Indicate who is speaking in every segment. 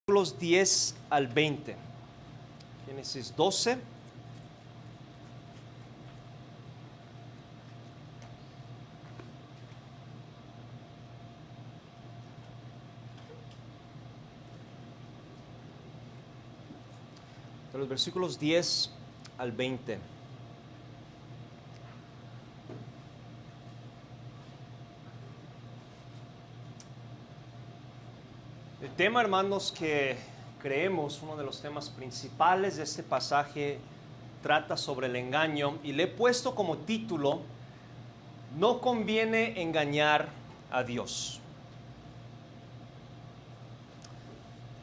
Speaker 1: Versículos 10 al 20. Génesis 12. De los versículos 10 al 20. El tema, hermanos, que creemos, uno de los temas principales de este pasaje, trata sobre el engaño, y le he puesto como título: no conviene engañar a Dios.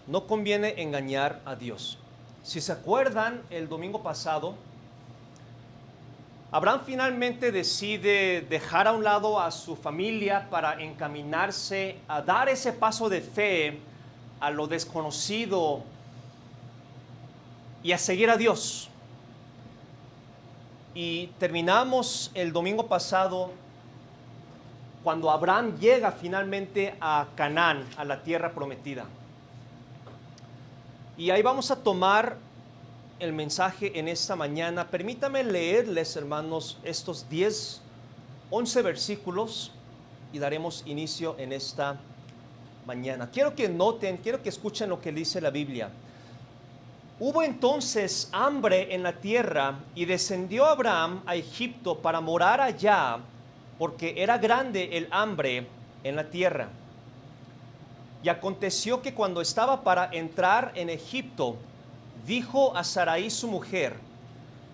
Speaker 1: No conviene engañar a Dios. Si se acuerdan, el domingo pasado, Abraham finalmente decide dejar a un lado a su familia para encaminarse a dar ese paso de fe a lo desconocido y a seguir a Dios. Y terminamos el domingo pasado cuando Abraham llega finalmente a Canaán, a la tierra prometida. Y ahí vamos a tomar el mensaje en esta mañana. Permítame leerles, hermanos, estos 11 versículos y daremos inicio en esta mañana. Quiero que noten, quiero que escuchen lo que dice la Biblia. Hubo entonces hambre en la tierra y descendió Abraham a Egipto para morar allá, porque era grande el hambre en la tierra. Y aconteció que cuando estaba para entrar en Egipto, dijo a Sarai su mujer: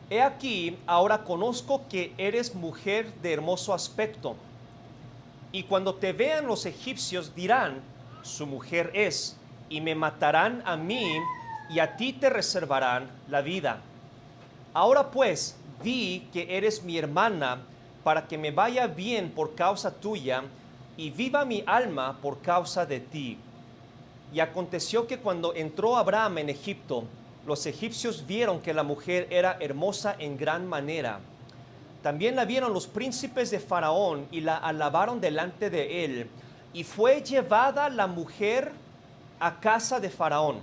Speaker 1: he aquí, ahora conozco que eres mujer de hermoso aspecto, y cuando te vean los egipcios dirán: su mujer es, y me matarán a mí, y a ti te reservarán la vida. Ahora pues, di que eres mi hermana, para que me vaya bien por causa tuya, y viva mi alma por causa de ti. Y aconteció que cuando entró Abraham en Egipto, los egipcios vieron que la mujer era hermosa en gran manera. También la vieron los príncipes de Faraón y la alabaron delante de él. Y fue llevada la mujer a casa de Faraón.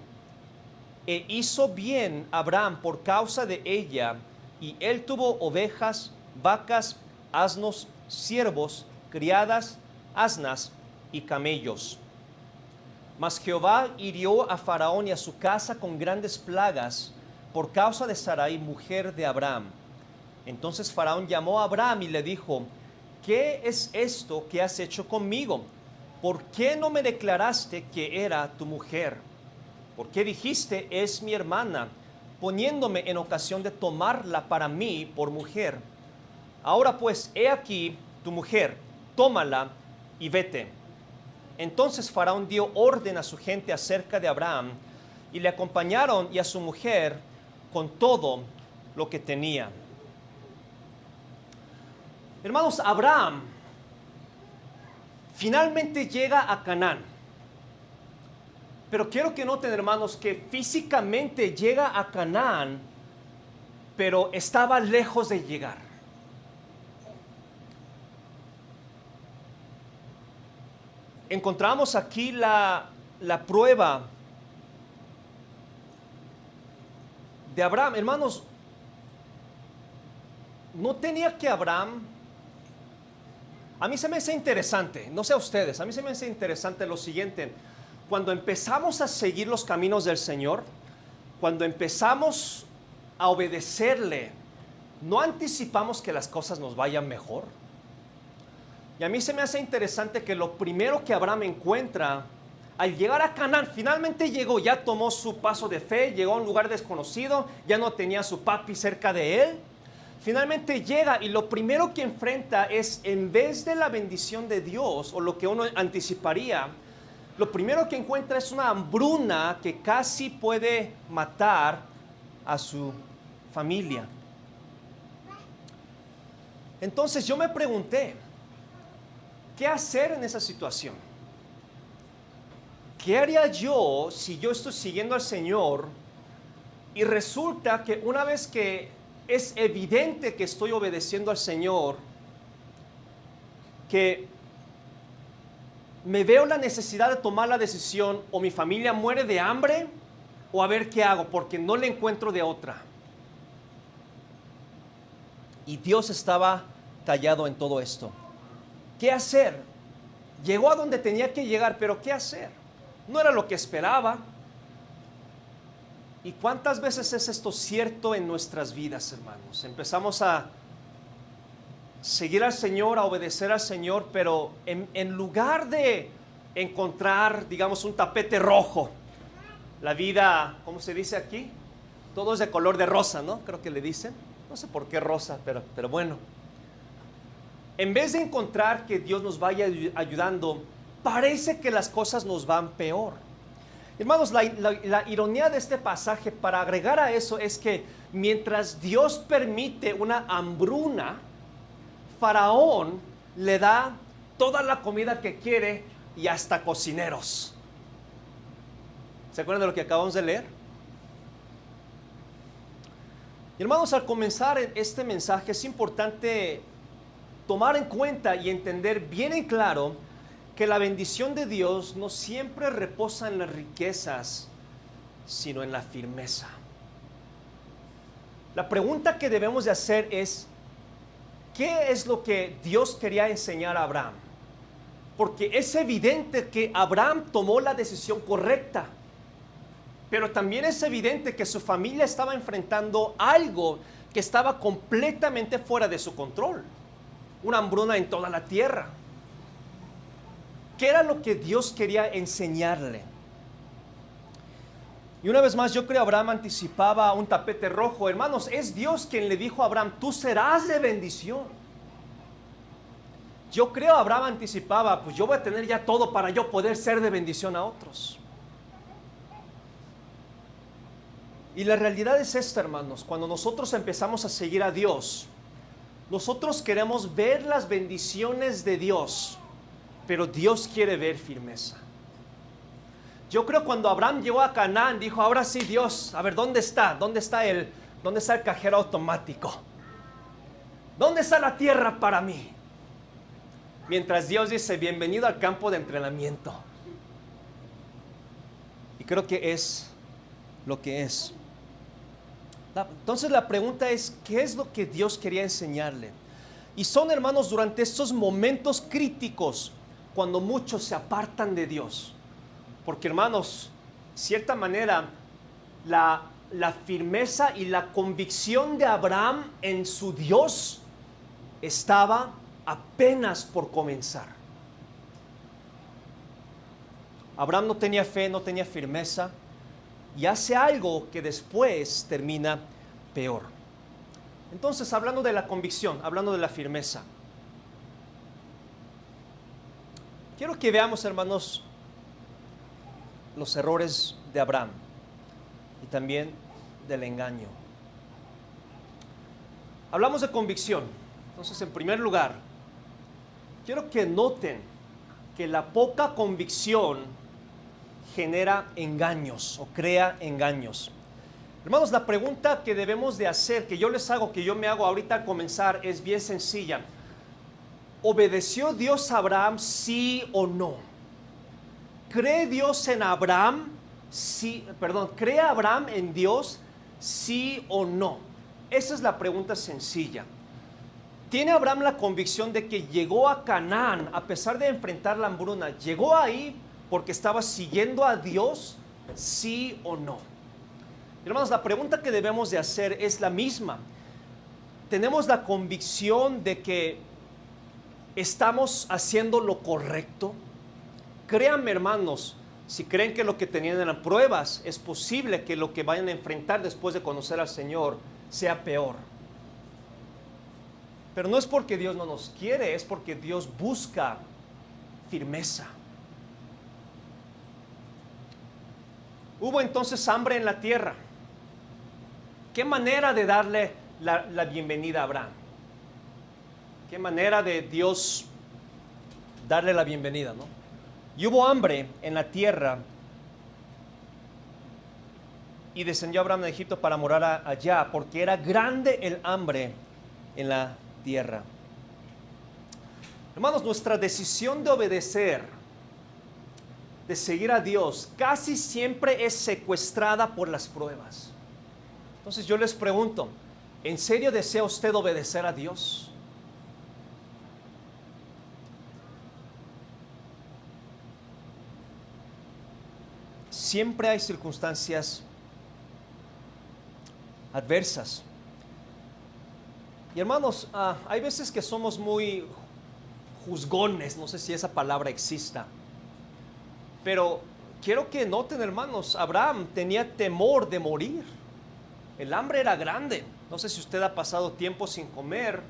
Speaker 1: E hizo bien Abraham por causa de ella, y él tuvo ovejas, vacas, asnos, siervos, criadas, asnas y camellos. Mas Jehová hirió a Faraón y a su casa con grandes plagas por causa de Sarai, mujer de Abraham. Entonces Faraón llamó a Abraham y le dijo: ¿qué es esto que has hecho conmigo? ¿Por qué no me declaraste que era tu mujer? ¿Por qué dijiste: es mi hermana, poniéndome en ocasión de tomarla para mí por mujer? Ahora pues, he aquí tu mujer, tómala y vete. Entonces Faraón dio orden a su gente acerca de Abraham, y le acompañaron y a su mujer con todo lo que tenía. Hermanos, Abraham finalmente llega a Canaán. Pero quiero que noten, hermanos, que físicamente llega a Canaán, pero estaba lejos de llegar. Encontramos aquí la prueba de Abraham. Hermanos, no tenía que Abraham... A mí se me hace interesante, no sé a ustedes, a mí se me hace interesante lo siguiente. Cuando empezamos a seguir los caminos del Señor, cuando empezamos a obedecerle, ¿no anticipamos que las cosas nos vayan mejor? Y a mí se me hace interesante que lo primero que Abraham encuentra al llegar a Canaán, finalmente llegó, ya tomó su paso de fe, llegó a un lugar desconocido, ya no tenía a su papi cerca de él. Finalmente llega y lo primero que enfrenta es, en vez de la bendición de Dios o lo que uno anticiparía, lo primero que encuentra es una hambruna que casi puede matar a su familia. Entonces yo me pregunté, ¿qué hacer en esa situación? ¿Qué haría yo si yo estoy siguiendo al Señor y resulta que una vez que es evidente que estoy obedeciendo al Señor, que me veo la necesidad de tomar la decisión, o mi familia muere de hambre, o a ver qué hago, porque no le encuentro de otra. Y Dios estaba callado en todo esto. ¿Qué hacer? Llegó a donde tenía que llegar, pero ¿qué hacer? No era lo que esperaba. ¿Y cuántas veces es esto cierto en nuestras vidas, hermanos? Empezamos a seguir al Señor, a obedecer al Señor, pero en lugar de encontrar, digamos, un tapete rojo, la vida, ¿cómo se dice aquí? Todo es de color de rosa, ¿no? Creo que le dicen. No sé por qué rosa, pero bueno. En vez de encontrar que Dios nos vaya ayudando, parece que las cosas nos van peor. Hermanos, la ironía de este pasaje, para agregar a eso, es que mientras Dios permite una hambruna, Faraón le da toda la comida que quiere y hasta cocineros. ¿Se acuerdan de lo que acabamos de leer? Y hermanos, al comenzar este mensaje es importante tomar en cuenta y entender bien en claro que la bendición de Dios no siempre reposa en las riquezas, sino en la firmeza. La pregunta que debemos de hacer es, ¿qué es lo que Dios quería enseñar a Abraham? Porque es evidente que Abraham tomó la decisión correcta, pero también es evidente que su familia estaba enfrentando algo que estaba completamente fuera de su control. Una hambruna en toda la tierra. ¿Qué era lo que Dios quería enseñarle? Y una vez más, yo creo que Abraham anticipaba un tapete rojo. Hermanos, es Dios quien le dijo a Abraham, tú serás de bendición. Yo creo Abraham anticipaba, pues yo voy a tener ya todo para yo poder ser de bendición a otros. Y la realidad es esta, hermanos, cuando nosotros empezamos a seguir a Dios, nosotros queremos ver las bendiciones de Dios, pero Dios quiere ver firmeza. Yo creo cuando Abraham llegó a Canaán, dijo, ahora sí Dios, a ver, ¿dónde está? ¿Dónde está el cajero automático? ¿Dónde está la tierra para mí? Mientras Dios dice, bienvenido al campo de entrenamiento. Y creo que es lo que es. Entonces la pregunta es, ¿qué es lo que Dios quería enseñarle? Y son, hermanos, durante estos momentos críticos, cuando muchos se apartan de Dios. Porque, hermanos, cierta manera, la firmeza y la convicción de Abraham en su Dios estaba apenas por comenzar. Abraham no tenía fe, no tenía firmeza, y hace algo que después termina peor. Entonces, hablando de la convicción, hablando de la firmeza, quiero que veamos, hermanos, los errores de Abraham y también del engaño. Hablamos de convicción. Entonces, en primer lugar, quiero que noten que la poca convicción genera engaños o crea engaños. Hermanos, la pregunta que debemos de hacer, que yo les hago, que yo me hago ahorita al comenzar, es bien sencilla. ¿Obedeció Dios a Abraham, sí o no? ¿Cree Dios en Abraham? Sí, perdón, ¿cree Abraham en Dios, sí o no? Esa es la pregunta sencilla. ¿Tiene Abraham la convicción de que llegó a Canaán a pesar de enfrentar la hambruna? ¿Llegó ahí porque estaba siguiendo a Dios, sí o no? Hermanos, la pregunta que debemos de hacer es la misma. ¿Tenemos la convicción de que estamos haciendo lo correcto? Créanme, hermanos, si creen que lo que tenían eran pruebas, es posible que lo que vayan a enfrentar después de conocer al Señor sea peor. Pero no es porque Dios no nos quiere, es porque Dios busca firmeza. Hubo entonces hambre en la tierra. ¿Qué manera de darle la bienvenida a Abraham? ¿Qué manera de Dios darle la bienvenida, no? Y hubo hambre en la tierra, y descendió Abraham de Egipto para morar allá, porque era grande el hambre en la tierra. Hermanos, nuestra decisión de obedecer de seguir a Dios casi siempre es secuestrada por las pruebas. Entonces yo les pregunto, ¿en serio desea usted obedecer a Dios? Siempre hay circunstancias adversas. Y hermanos, hay veces que somos muy juzgones, no sé si esa palabra exista, pero quiero que noten, hermanos, Abraham tenía temor de morir. El hambre era grande. No sé si usted ha pasado tiempo sin comer.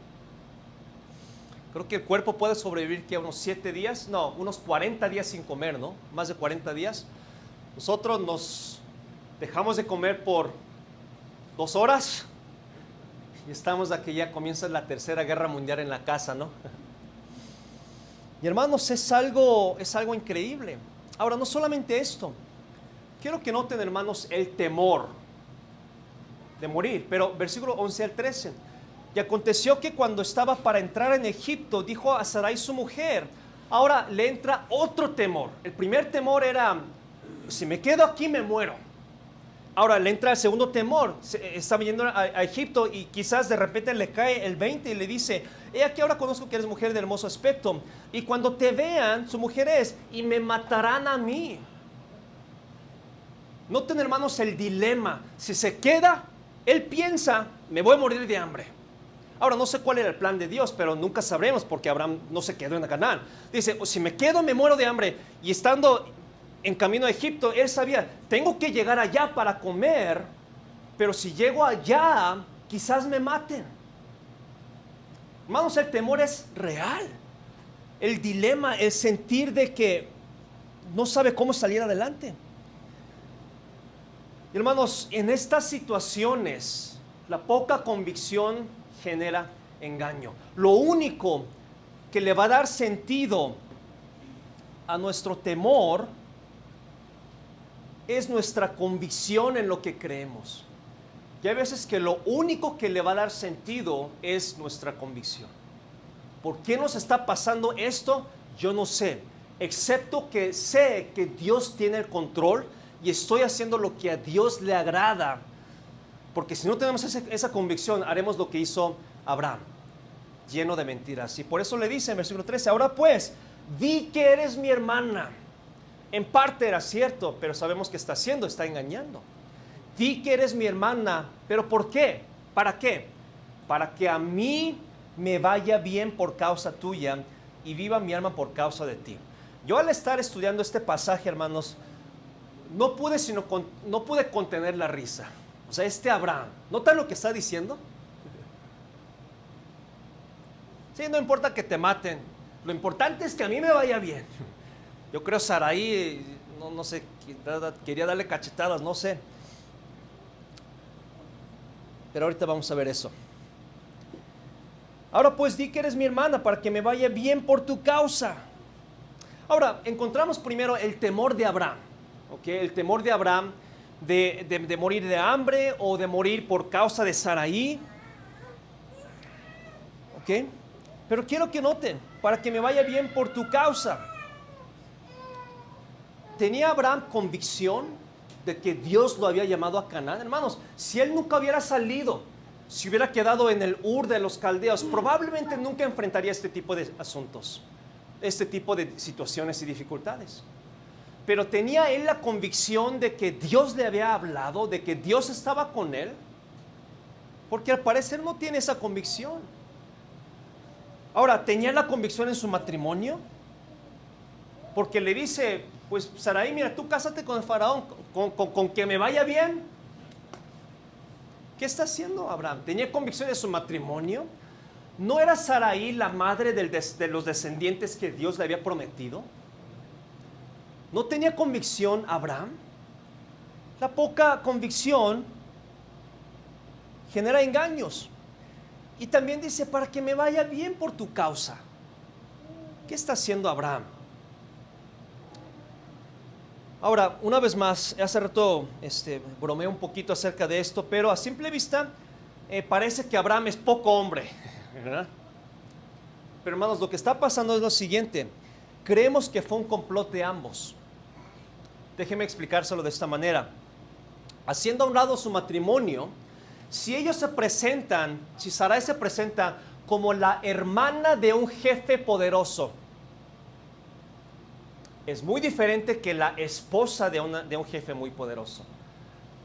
Speaker 1: Creo que el cuerpo puede sobrevivir que unos 7 días, no, unos 40 días sin comer, ¿no? Más de 40 días. Nosotros nos dejamos de comer por 2 horas y estamos a que ya comienza la tercera guerra mundial en la casa, ¿no? Y hermanos, es algo increíble. Ahora, no solamente esto. Quiero que noten, hermanos, el temor de morir. Pero versículo 11 al 13. Y aconteció que cuando estaba para entrar en Egipto, dijo a Sarai su mujer. Ahora le entra otro temor. El primer temor era, si me quedo aquí me muero. Ahora le entra el segundo temor. Está viniendo a Egipto y quizás de repente le cae el 20 y le dice, he aquí ahora conozco que eres mujer de hermoso aspecto. Y cuando te vean, su mujer es, y me matarán a mí. Noten, hermanos, el dilema. Si se queda, él piensa, me voy a morir de hambre. Ahora, no sé cuál era el plan de Dios, pero nunca sabremos porque Abraham no se quedó en Canaán. Dice, si me quedo, me muero de hambre. Y estando en camino a Egipto, él sabía, tengo que llegar allá para comer, pero si llego allá, quizás me maten. Hermanos, el temor es real. El dilema, el sentir de que no sabe cómo salir adelante. Hermanos, en estas situaciones, la poca convicción genera engaño. Lo único que le va a dar sentido a nuestro temor es nuestra convicción en lo que creemos. Y hay veces que lo único que le va a dar sentido es nuestra convicción. ¿Por qué nos está pasando esto? Yo no sé, excepto que sé que Dios tiene el control y estoy haciendo lo que a Dios le agrada. Porque si no tenemos esa convicción, haremos lo que hizo Abraham, lleno de mentiras. Y por eso le dice en versículo 13, ahora pues, di que eres mi hermana. En parte era cierto, pero sabemos que está haciendo, está engañando. Di que eres mi hermana, pero ¿por qué? ¿Para qué? Para que a mí me vaya bien por causa tuya y viva mi alma por causa de ti. Yo al estar estudiando este pasaje, hermanos, no pude contener la risa. O sea, Abraham, ¿notan lo que está diciendo? Sí, no importa que te maten, lo importante es que a mí me vaya bien. Yo creo Sarai, no sé, quería darle cachetadas, no sé. Pero ahorita vamos a ver eso. Ahora pues di que eres mi hermana para que me vaya bien por tu causa. Ahora, encontramos primero el temor de Abraham. ¿Okay? El temor de Abraham de morir de hambre o de morir por causa de Sarai. ¿Okay? Pero quiero que noten, para que me vaya bien por tu causa. ¿Tenía Abraham convicción de que Dios lo había llamado a Canaán? Hermanos, si él nunca hubiera salido, si hubiera quedado en el Ur de los Caldeos, probablemente nunca enfrentaría este tipo de asuntos, este tipo de situaciones y dificultades. Pero tenía él la convicción de que Dios le había hablado, de que Dios estaba con él, porque al parecer no tiene esa convicción. Ahora, ¿tenía la convicción en su matrimonio? Porque le dice, pues Sarai, mira, tú cásate con el faraón, con que me vaya bien. ¿Qué está haciendo Abraham? ¿Tenía convicción de su matrimonio? ¿No era Sarai la madre de los descendientes que Dios le había prometido? ¿No tenía convicción Abraham? La poca convicción genera engaños. Y también dice, para que me vaya bien por tu causa. ¿Qué está haciendo Abraham? Ahora, una vez más, hace rato bromeé un poquito acerca de esto, pero a simple vista parece que Abraham es poco hombre, ¿verdad? Pero hermanos, lo que está pasando es lo siguiente. Creemos que fue un complot de ambos. Déjeme explicárselo de esta manera. Haciendo a un lado su matrimonio, si ellos se presentan, si Sarai se presenta como la hermana de un jefe poderoso, es muy diferente que la esposa de un jefe muy poderoso.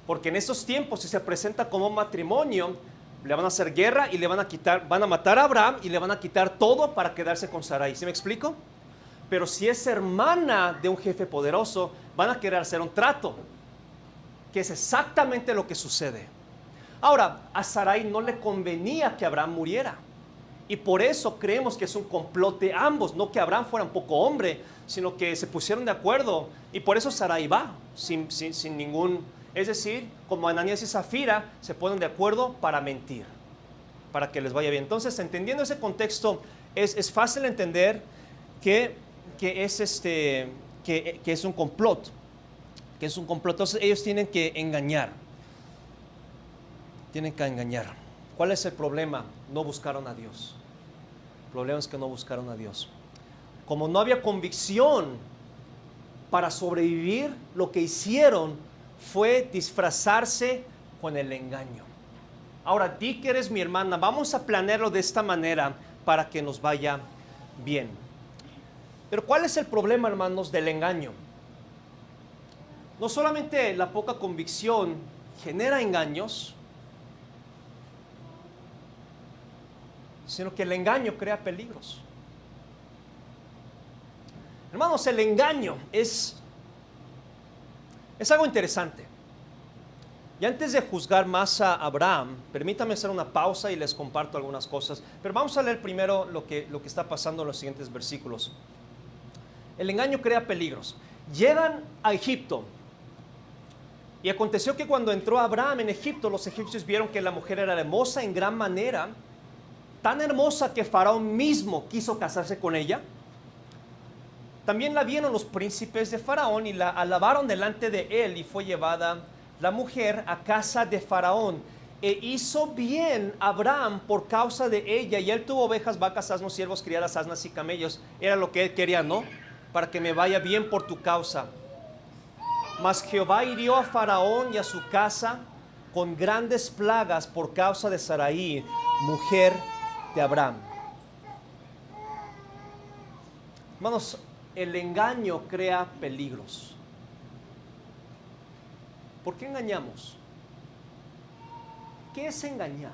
Speaker 1: Porque en esos tiempos, si se presenta como matrimonio, le van a hacer guerra y le van a matar a Abraham y le van a quitar todo para quedarse con Sarai. ¿Sí me explico? Pero si es hermana de un jefe poderoso, van a querer hacer un trato, que es exactamente lo que sucede. Ahora, a Sarai no le convenía que Abraham muriera. Y por eso creemos que es un complot de ambos, no que Abraham fuera un poco hombre, sino que se pusieron de acuerdo. Y por eso Sarai va, sin ningún... Es decir, como Ananías y Zafira se ponen de acuerdo para mentir, para que les vaya bien. Entonces, entendiendo ese contexto, es fácil entender que es un complot. Que es un complot. Entonces, ellos tienen que engañar. Tienen que engañar. ¿Cuál es el problema? No buscaron a Dios. El problema es que no buscaron a Dios. Como no había convicción para sobrevivir, lo que hicieron fue disfrazarse con el engaño. Ahora, di que eres mi hermana, vamos a planearlo de esta manera para que nos vaya bien. Pero ¿cuál es el problema, hermanos, del engaño? No solamente la poca convicción genera engaños, sino que el engaño crea peligros. Hermanos, el engaño es algo interesante. Y antes de juzgar más a Abraham, permítame hacer una pausa y les comparto algunas cosas. Pero vamos a leer primero lo que está pasando en los siguientes versículos. El engaño crea peligros. Llegan a Egipto. Y aconteció que cuando entró Abraham en Egipto, los egipcios vieron que la mujer era hermosa en gran manera, tan hermosa que Faraón mismo quiso casarse con ella. También la vieron los príncipes de Faraón y la alabaron delante de él, y fue llevada la mujer a casa de Faraón. E hizo bien Abraham por causa de ella, y él tuvo ovejas, vacas, asnos, siervos, criadas, asnas y camellos. Era lo que él quería, ¿no? Para que me vaya bien por tu causa. Mas Jehová hirió a Faraón y a su casa con grandes plagas por causa de Sarai, mujer de Abraham. Hermanos, el engaño crea peligros. ¿Por qué engañamos? ¿Qué es engañar?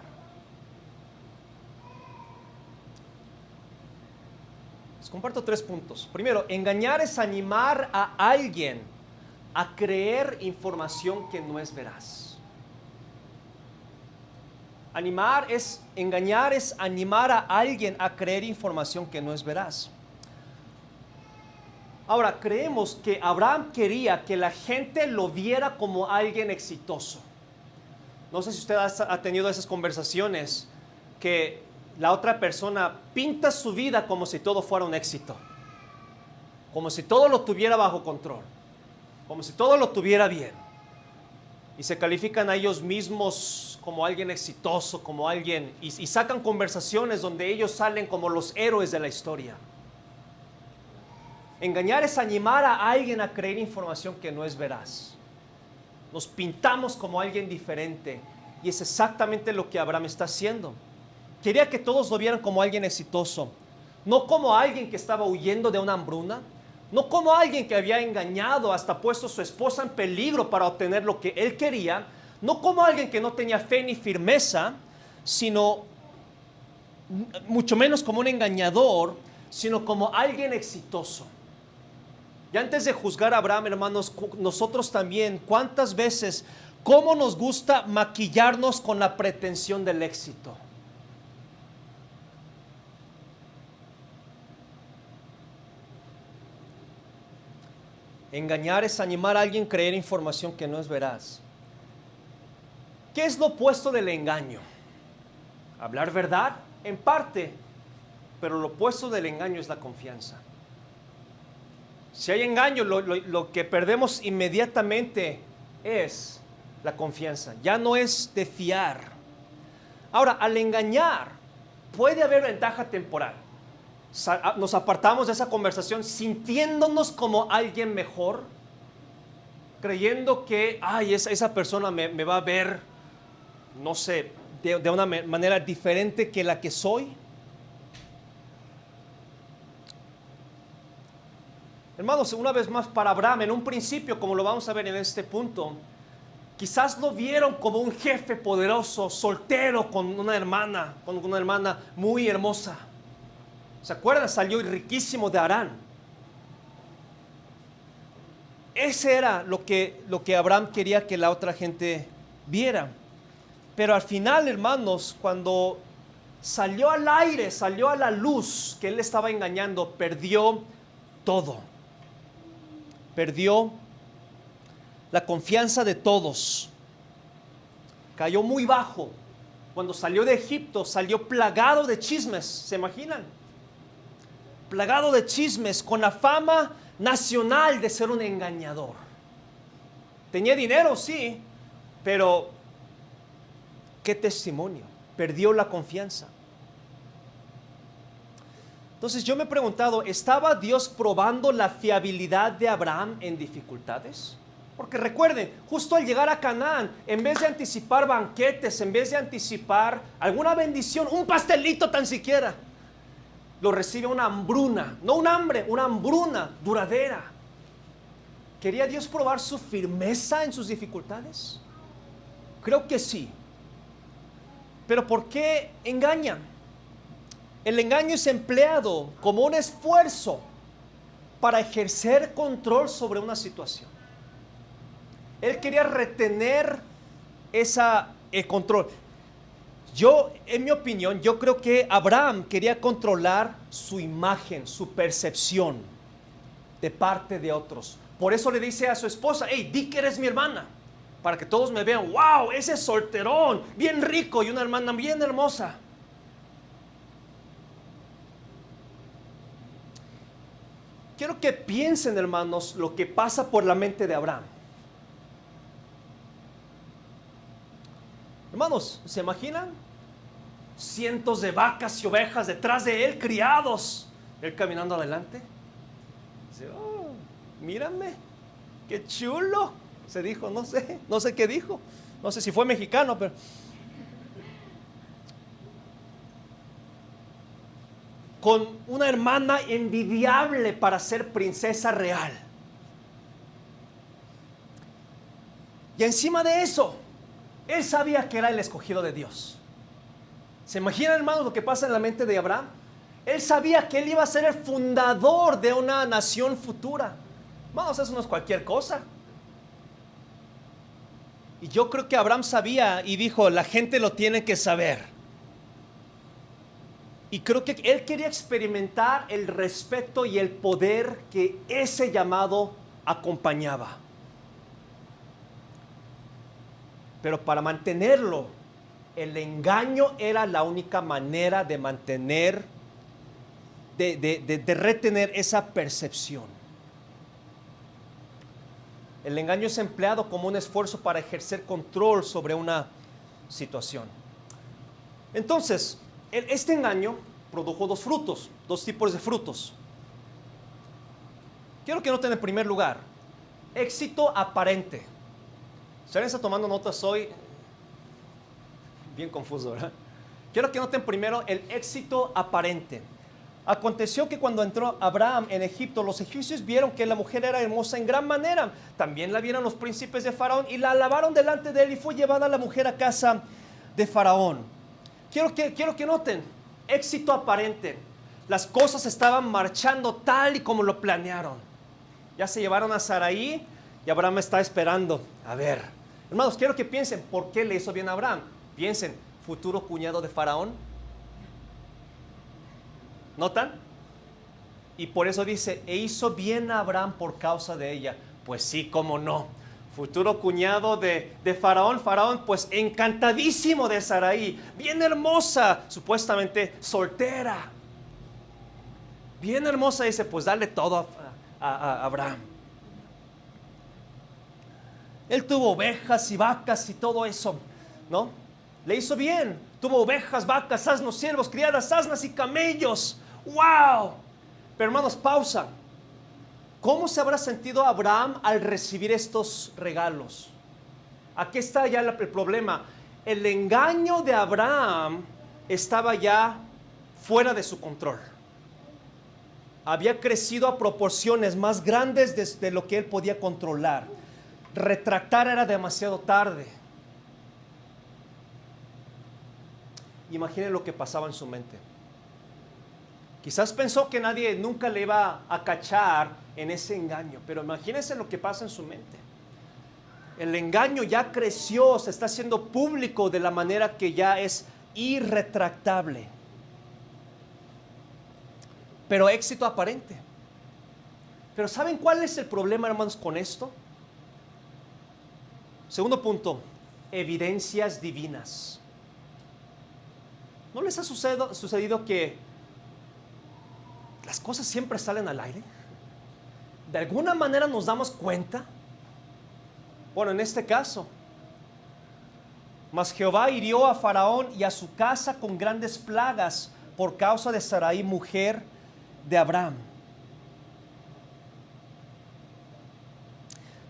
Speaker 1: Les comparto 3 puntos. Primero, engañar es animar a alguien a creer información que no es veraz. Engañar es animar a alguien a creer información que no es veraz. Ahora, creemos que Abraham quería que la gente lo viera como alguien exitoso. No sé si usted ha tenido esas conversaciones, que la otra persona pinta su vida como si todo fuera un éxito, como si todo lo tuviera bajo control, como si todo lo tuviera bien. Y se califican a ellos mismos como alguien exitoso, como alguien, y sacan conversaciones donde ellos salen como los héroes de la historia. Engañar es animar a alguien a creer información que no es veraz. Nos pintamos como alguien diferente, y es exactamente lo que Abraham está haciendo. Quería que todos lo vieran como alguien exitoso, no como alguien que estaba huyendo de una hambruna, no como alguien que había engañado, hasta puesto a su esposa en peligro para obtener lo que él quería, no como alguien que no tenía fe ni firmeza, sino mucho menos como un engañador, sino como alguien exitoso. Y antes de juzgar a Abraham, hermanos, nosotros también, ¿cuántas veces, cómo nos gusta maquillarnos con la pretensión del éxito? Engañar es animar a alguien a creer información que no es veraz. ¿Qué es lo opuesto del engaño? Hablar verdad, en parte, pero lo opuesto del engaño es la confianza. Si hay engaño, lo que perdemos inmediatamente es la confianza. Ya no es de fiar. Ahora, al engañar, puede haber ventaja temporal. Nos apartamos de esa conversación sintiéndonos como alguien mejor. creyendo que, ay, esa persona me va a ver, no sé, de una manera diferente que la que soy. Hermanos, una vez más para Abraham, en un principio, como lo vamos a ver en este punto, quizás lo vieron como un jefe poderoso, soltero, con una hermana muy hermosa. ¿Se acuerdan? Salió riquísimo de Harán. Ese era lo que Abraham quería que la otra gente viera. Pero al final, hermanos, cuando salió al aire, salió a la luz que él estaba engañando, perdió todo. Perdió la confianza de todos. Cayó muy bajo. Cuando salió de Egipto, salió plagado de chismes. ¿Se imaginan? Plagado de chismes, con la fama nacional de ser un engañador. Tenía dinero, sí, pero qué testimonio. Perdió la confianza. Entonces yo me he preguntado, ¿estaba Dios probando la fiabilidad de Abraham en dificultades? Porque recuerden, justo al llegar a Canaán, en vez de anticipar banquetes, en vez de anticipar alguna bendición, un pastelito tan siquiera, lo recibe una hambruna, no un hambre, una hambruna duradera. ¿Quería Dios probar su firmeza en sus dificultades? Creo que sí. Pero ¿por qué engañan? El engaño es empleado como un esfuerzo para ejercer control sobre una situación. Él quería retener el control. En mi opinión, yo creo que Abraham quería controlar su imagen, su percepción de parte de otros. Por eso le dice a su esposa, hey, di que eres mi hermana, para que todos me vean, wow, ese solterón, bien rico y una hermana bien hermosa. Quiero que piensen, hermanos, lo que pasa por la mente de Abraham. Hermanos, ¿se imaginan? Cientos de vacas y ovejas detrás de él, criados. Él caminando adelante. Dice, oh, mírame, qué chulo. Se dijo, no sé qué dijo. No sé si fue mexicano, pero... con una hermana envidiable para ser princesa real. Y encima de eso, él sabía que era el escogido de Dios. ¿Se imaginan, hermanos, lo que pasa en la mente de Abraham? Él sabía que él iba a ser el fundador de una nación futura. Hermanos, eso no es cualquier cosa. Y yo creo que Abraham sabía y dijo, la gente lo tiene que saber. Y creo que él quería experimentar el respeto y el poder que ese llamado acompañaba. Pero para mantenerlo, el engaño era la única manera de mantener, de retener esa percepción. El engaño es empleado como un esfuerzo para ejercer control sobre una situación. Entonces, este engaño produjo dos tipos de frutos. Quiero que noten en primer lugar, éxito aparente. Si alguien está tomando notas hoy, bien confuso, ¿verdad? Quiero que noten primero el éxito aparente. Aconteció que cuando entró Abraham en Egipto, los egipcios vieron que la mujer era hermosa en gran manera. También la vieron los príncipes de Faraón y la alabaron delante de él, y fue llevada la mujer a casa de Faraón. Quiero que noten, éxito aparente. Las cosas estaban marchando tal y como lo planearon. Ya se llevaron a Sarai y Abraham está esperando. A ver, hermanos, quiero que piensen, ¿por qué le hizo bien a Abraham? Piensen, futuro cuñado de Faraón. ¿Notan? Y por eso dice, e hizo bien a Abraham por causa de ella. Pues sí, cómo no. Futuro cuñado de Faraón. Faraón, pues encantadísimo de Sarai. Bien hermosa, supuestamente soltera. Bien hermosa, dice, pues dale todo a Abraham. Él tuvo ovejas y vacas y todo eso, ¿no? Le hizo bien. Tuvo ovejas, vacas, asnos, siervos, criadas, asnas y camellos. ¡Wow! Pero hermanos, pausa. ¿Cómo se habrá sentido Abraham al recibir estos regalos? Aquí está ya el problema. El engaño de Abraham estaba ya fuera de su control. Había crecido a proporciones más grandes de lo que él podía controlar. Retractar era demasiado tarde. Imaginen lo que pasaba en su mente. Quizás pensó que nadie nunca le iba a cachar en ese engaño, pero imagínense lo que pasa en su mente. El engaño ya creció, se está haciendo público de la manera que ya es irretractable. Pero éxito aparente. Pero ¿saben cuál es el problema, hermanos, con esto? Segundo punto, evidencias divinas. ¿No les ha sucedido que las cosas siempre salen al aire? De alguna manera nos damos cuenta. Bueno, en este caso, mas Jehová hirió a Faraón y a su casa con grandes plagas por causa de Sarai, mujer de Abraham.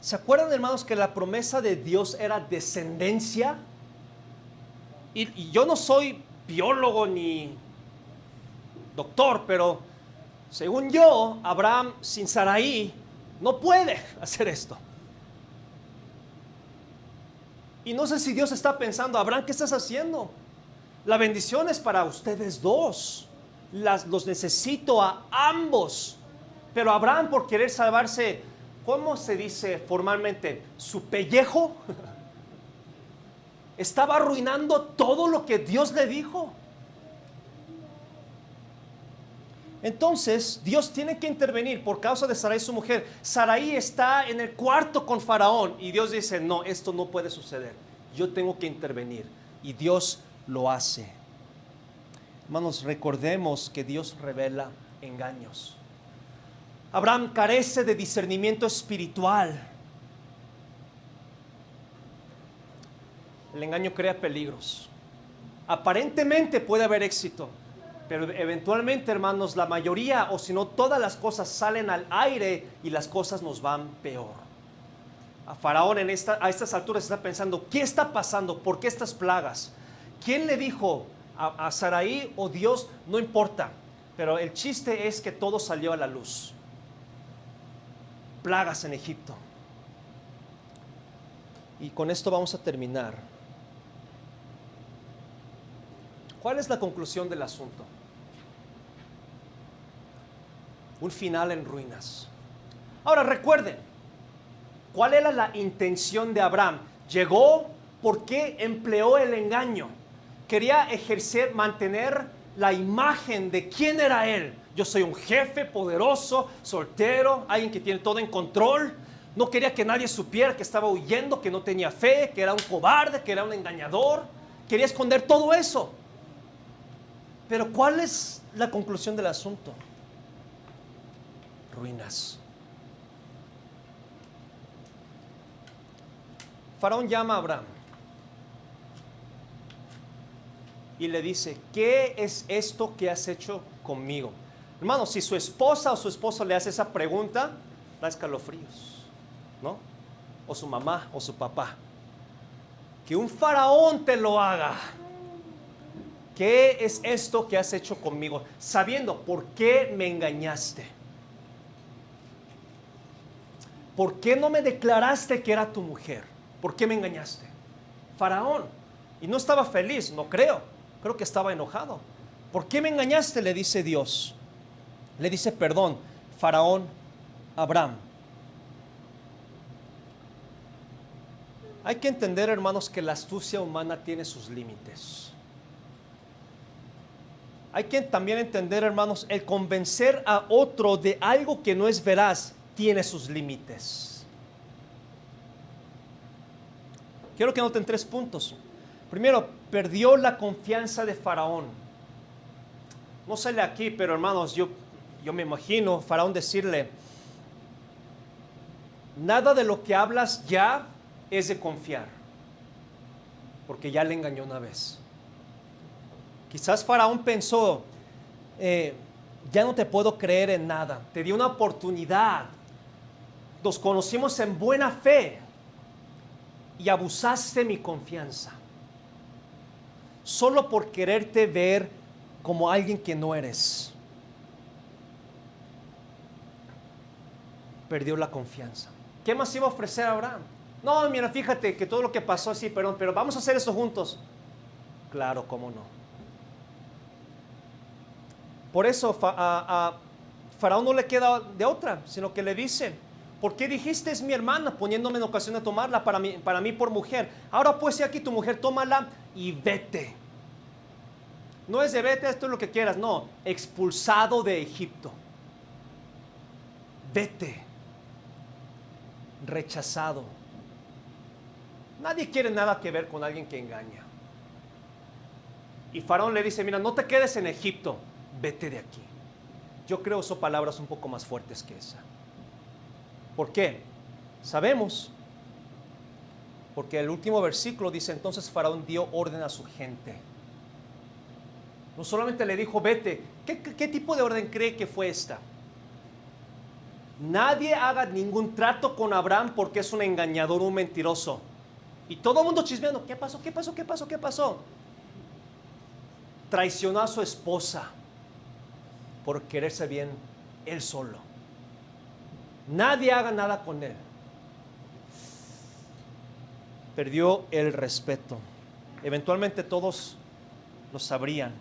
Speaker 1: ¿Se acuerdan, hermanos, que la promesa de Dios era descendencia? Y yo no soy biólogo ni doctor, pero según yo, Abraham sin Sarai no puede hacer esto. Y no sé si Dios está pensando, Abraham, ¿qué estás haciendo? La bendición es para ustedes dos. Los necesito a ambos. Pero Abraham, por querer salvarse, ¿cómo se dice formalmente? Su pellejo. Estaba arruinando todo lo que Dios le dijo. Entonces, Dios tiene que intervenir por causa de Sarai, su mujer. Sarai está en el cuarto con Faraón y Dios dice, no, esto no puede suceder. Yo tengo que intervenir. Y Dios lo hace. Hermanos, recordemos que Dios revela engaños. Abraham carece de discernimiento espiritual. El engaño crea peligros. Aparentemente puede haber éxito, pero eventualmente, hermanos, la mayoría o si no todas las cosas salen al aire y las cosas nos van peor. A Faraón a estas alturas está pensando, ¿qué está pasando? ¿Por qué estas plagas? ¿Quién le dijo a Sarai o Dios? No importa, pero el chiste es que todo salió a la luz. Plagas en Egipto. Y con esto vamos a terminar. ¿Cuál es la conclusión del asunto? Un final en ruinas. Ahora recuerden, ¿cuál era la intención de Abraham? Llegó porque empleó el engaño. Quería mantener la imagen de quién era él. Yo soy un jefe poderoso, soltero, alguien que tiene todo en control. No quería que nadie supiera que estaba huyendo, que no tenía fe, que era un cobarde, que era un engañador. Quería esconder todo eso. Pero ¿cuál es la conclusión del asunto? Ruinas. Faraón llama a Abraham y le dice, ¿qué es esto que has hecho conmigo? Hermano, si su esposa o su esposo le hace esa pregunta, da escalofríos, ¿no? O su mamá o su papá. Que un faraón te lo haga. ¿Qué es esto que has hecho conmigo? Sabiendo por qué me engañaste. ¿Por qué no me declaraste que era tu mujer? ¿Por qué me engañaste? Faraón. Y no estaba feliz, no creo. Creo que estaba enojado. ¿Por qué me engañaste? Le dice Dios. Le dice perdón, Faraón, Abraham. Hay que entender, hermanos, que la astucia humana tiene sus límites. Hay que también entender, hermanos, el convencer a otro de algo que no es veraz tiene sus límites. Quiero que noten 3 puntos. Primero, perdió la confianza de Faraón. No sale aquí, pero hermanos, yo me imagino Faraón decirle, nada de lo que hablas ya es de confiar, porque ya le engañó una vez. Quizás Faraón pensó, ya no te puedo creer en nada. Te di una oportunidad, nos conocimos en buena fe y abusaste mi confianza, solo por quererte ver como alguien que no eres. Perdió la confianza. ¿Qué más iba a ofrecer Abraham? No, mira, fíjate que todo lo que pasó así, pero vamos a hacer esto juntos. Claro, cómo no. Por eso a Faraón no le queda de otra, sino que le dice: ¿por qué dijiste es mi hermana, poniéndome en ocasión de tomarla para mí por mujer? Ahora pues, aquí tu mujer, tómala y vete. No es de vete, esto es lo que quieras, no, expulsado de Egipto. Vete. Rechazado. Nadie quiere nada que ver con alguien que engaña. Y Faraón le dice: mira, no te quedes en Egipto, vete de aquí. Yo creo que son palabras un poco más fuertes que esa. ¿Por qué? Sabemos. Porque el último versículo dice: entonces Faraón dio orden a su gente. No solamente le dijo vete. ¿Qué tipo de orden cree que fue esta? Nadie haga ningún trato con Abraham porque es un engañador, un mentiroso. Y todo el mundo chismeando: ¿qué pasó? ¿Qué pasó? ¿Qué pasó? ¿Qué pasó? Traicionó a su esposa por quererse bien él solo. Nadie haga nada con él. Perdió el respeto. Eventualmente todos lo sabrían,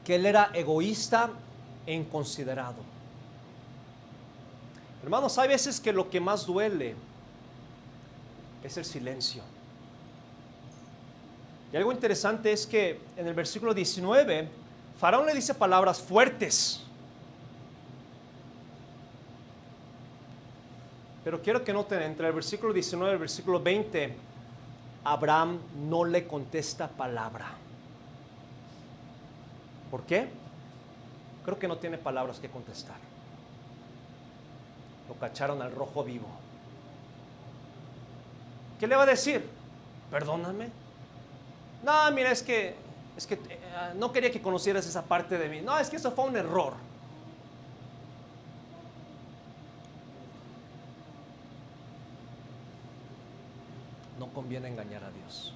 Speaker 1: que él era egoísta e inconsiderado. Hermanos, hay veces que lo que más duele es el silencio. Y algo interesante es que en el versículo 19, Faraón le dice palabras fuertes. Pero quiero que noten, entre el versículo 19 y el versículo 20, Abraham no le contesta palabra. ¿Por qué? Creo que no tiene palabras que contestar. Lo cacharon al rojo vivo. ¿Qué le va a decir? Perdóname. No, mira, es que no quería que conocieras esa parte de mí. No, es que eso fue un error. No conviene engañar a Dios.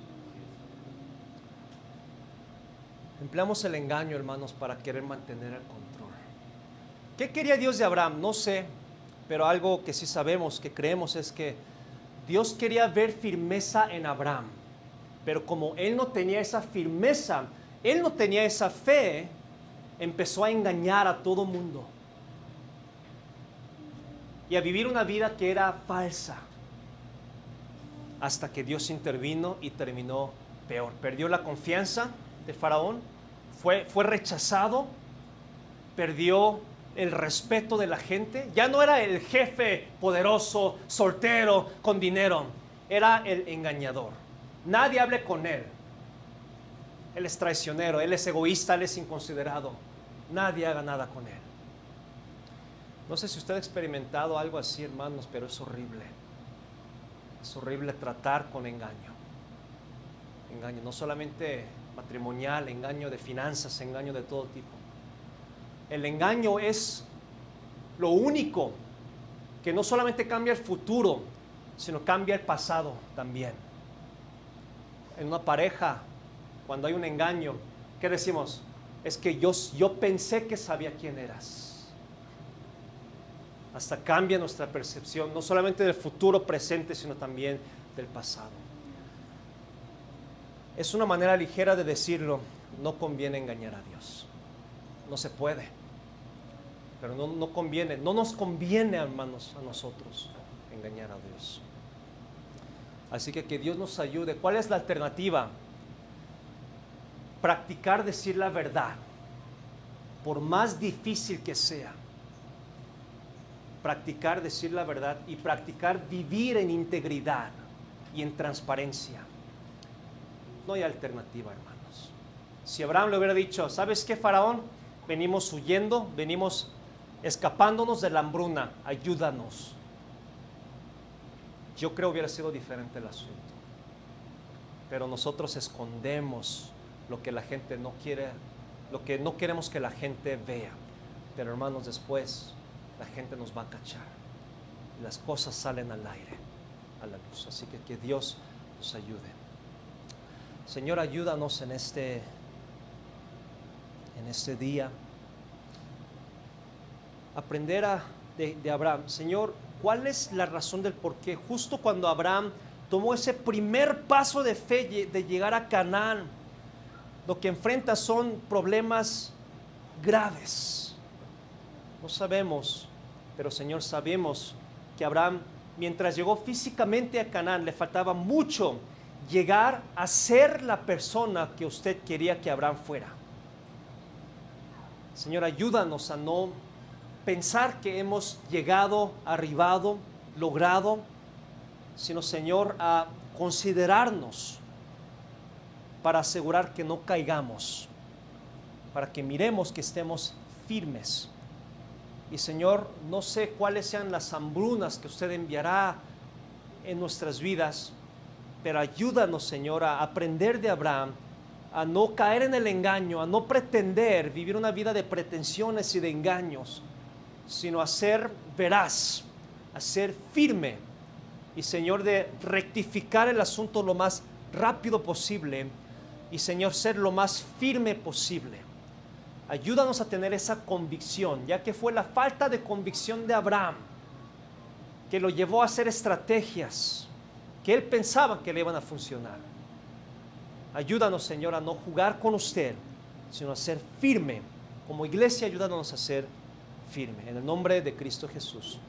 Speaker 1: Empleamos el engaño, hermanos, para querer mantener el control. ¿Qué quería Dios de Abraham? No sé, pero algo que sí sabemos, que creemos, es que Dios quería ver firmeza en Abraham. Pero como él no tenía esa firmeza, él no tenía esa fe, empezó a engañar a todo mundo y a vivir una vida que era falsa, hasta que Dios intervino y terminó peor. Perdió la confianza de Faraón, fue rechazado, perdió el respeto de la gente. Ya no era el jefe poderoso, soltero, con dinero, era el engañador. Nadie hable con él. Él es traicionero, él es egoísta, él es inconsiderado. Nadie haga nada con él. No sé si usted ha experimentado algo así, hermanos, pero es horrible. Es horrible tratar con engaño. Engaño no solamente matrimonial, engaño de finanzas, engaño de todo tipo. El engaño es lo único que no solamente cambia el futuro, sino cambia el pasado también. En una pareja, cuando hay un engaño, ¿qué decimos? Es que yo pensé que sabía quién eras. Hasta cambia nuestra percepción, no solamente del futuro presente, sino también del pasado. Es una manera ligera de decirlo: no conviene engañar a Dios. No se puede. Pero no conviene, no nos conviene, hermanos, a nosotros engañar a Dios. Así que Dios nos ayude. ¿Cuál es la alternativa? Practicar decir la verdad, por más difícil que sea. Practicar decir la verdad y practicar vivir en integridad y en transparencia. No hay alternativa, hermanos. Si Abraham le hubiera dicho: ¿sabes qué, Faraón? Venimos huyendo, venimos escapándonos de la hambruna, ayúdanos. Yo creo que hubiera sido diferente el asunto. Pero nosotros escondemos lo que la gente no quiere, lo que no queremos que la gente vea. Pero, hermanos, después la gente nos va a cachar. las cosas salen al aire, a la luz. Así que Dios nos ayude. Señor, ayúdanos en este día. Aprender de Abraham. Señor, ¿cuál es la razón del por qué? Justo cuando Abraham tomó ese primer paso de fe de llegar a Canaán, lo que enfrenta son problemas graves. No sabemos, pero Señor, sabemos que Abraham, mientras llegó físicamente a Canaán, le faltaba mucho llegar a ser la persona que usted quería que Abraham fuera. Señor, ayúdanos a no pensar que hemos llegado, arribado, logrado, sino, Señor, a considerarnos para asegurar que no caigamos, para que miremos que estemos firmes. Y Señor, no sé cuáles sean las hambrunas que usted enviará en nuestras vidas, pero ayúdanos, Señor, a aprender de Abraham, a no caer en el engaño, a no pretender vivir una vida de pretensiones y de engaños, sino a ser veraz, a ser firme y, Señor, de rectificar el asunto lo más rápido posible y, Señor, ser lo más firme posible. Ayúdanos a tener esa convicción, ya que fue la falta de convicción de Abraham que lo llevó a hacer estrategias que él pensaba que le iban a funcionar. Ayúdanos, Señor, a no jugar con usted, sino a ser firme. Como iglesia, ayúdanos a ser firme. En el nombre de Cristo Jesús.